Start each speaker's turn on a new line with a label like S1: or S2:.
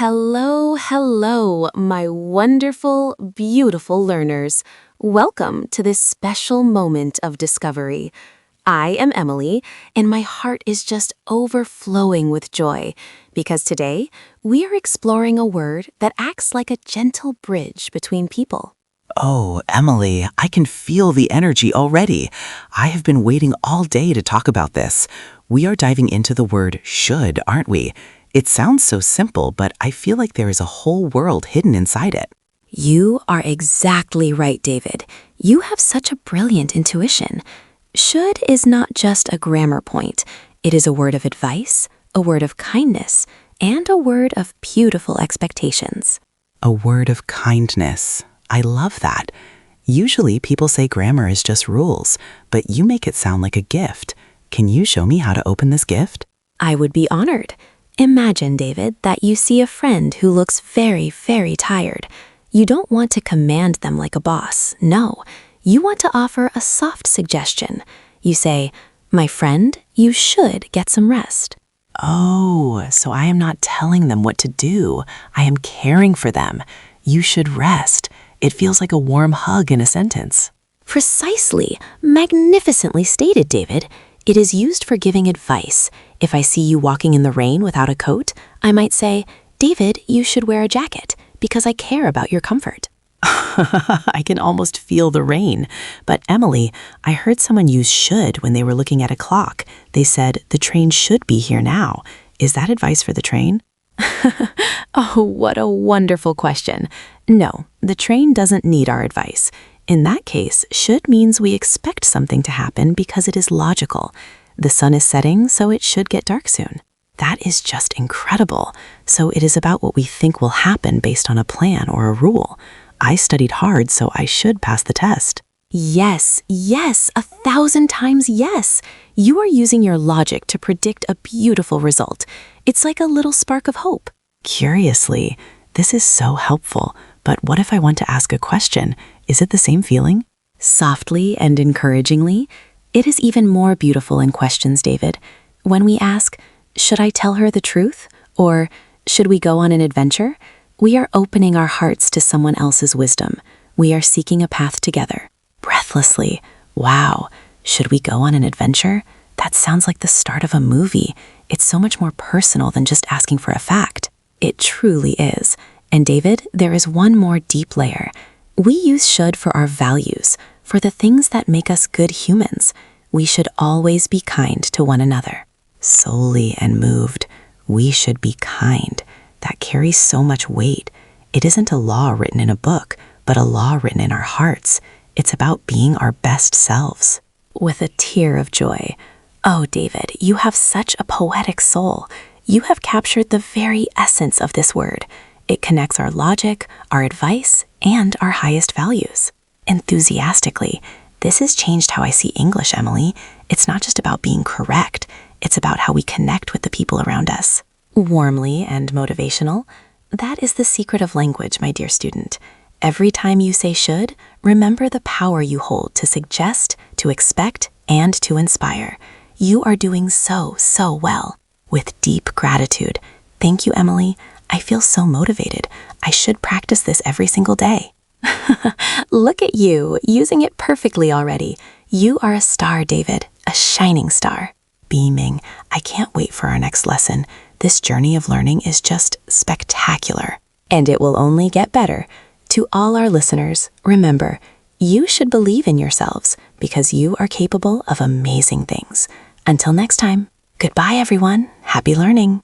S1: Hello, hello, my wonderful, beautiful learners. Welcome to this special moment of discovery. I am Emily, and my heart is just overflowing with joy because today we are exploring a word that acts like a gentle bridge between people.
S2: Oh, Emily, I can feel the energy already. I have been waiting all day to talk about this. We are diving into the word should, aren't we? It sounds so simple, but I feel like there is a whole world hidden inside it.
S1: You are exactly right, David. You have such a brilliant intuition. Should is not just a grammar point. It is a word of advice, a word of kindness, and a word of beautiful expectations.
S2: A word of kindness. I love that. Usually people say grammar is just rules, but you make it sound like a gift. Can you show me how to open this gift?
S1: I would be honored. Imagine, David, that you see a friend who looks very, very tired. You don't want to command them like a boss. No, you want to offer a soft suggestion. You say, "My friend, you should get some rest."
S2: Oh, so I am not telling them what to do. I am caring for them. You should rest. It feels like a warm hug in a sentence.
S1: Precisely. Magnificently stated, David. It is used for giving advice. If I see you walking in the rain without a coat, I might say, "David, you should wear a jacket because I care about your comfort."
S2: I can almost feel the rain. But Emily, I heard someone use should when they were looking at a clock. They said, the train should be here now. Is that advice for the train?
S1: Oh, what a wonderful question. No, the train doesn't need our advice. In that case, should means we expect something to happen because it is logical. The sun is setting, so it should get dark soon.
S2: That is just incredible. So it is about what we think will happen based on a plan or a rule. I studied hard, so I should pass the test.
S1: Yes, 1,000 times yes. You are using your logic to predict a beautiful result. It's like a little spark of hope.
S2: Curiously, this is so helpful. But what if I want to ask a question? Is it the same feeling?
S1: Softly and encouragingly, it is even more beautiful in questions, David. When we ask, "Should I tell her the truth?" or "Should we go on an adventure?" we are opening our hearts to someone else's wisdom. We are seeking a path together. Breathlessly, wow, should we go on an adventure? That sounds like the start of a movie. It's so much more personal than just asking for a fact. It truly is. And David, there is one more deep layer. We use should for our values, for the things that make us good humans. We should always be kind to one another.
S2: Solely and moved, we should be kind. That carries so much weight. It isn't a law written in a book, but a law written in our hearts. It's about being our best selves.
S1: With a tear of joy. Oh, David, you have such a poetic soul. You have captured the very essence of this word. It connects our logic, our advice, and our highest values. Enthusiastically, this has changed how I see English, Emily. It's not just about being correct. It's about how we connect with the people around us. Warmly and motivational. That is the secret of language, my dear student. Every time you say should, remember the power you hold to suggest, to expect, and to inspire. You are doing so well. With deep gratitude. Thank you, Emily. I feel so motivated. I should practice this every single day. Look at you, using it perfectly already. You are a star, David, a shining star.
S2: Beaming. I can't wait for our next lesson. This journey of learning is just spectacular.
S1: And it will only get better. To all our listeners, remember, you should believe in yourselves because you are capable of amazing things. Until next time, goodbye, everyone. Happy learning.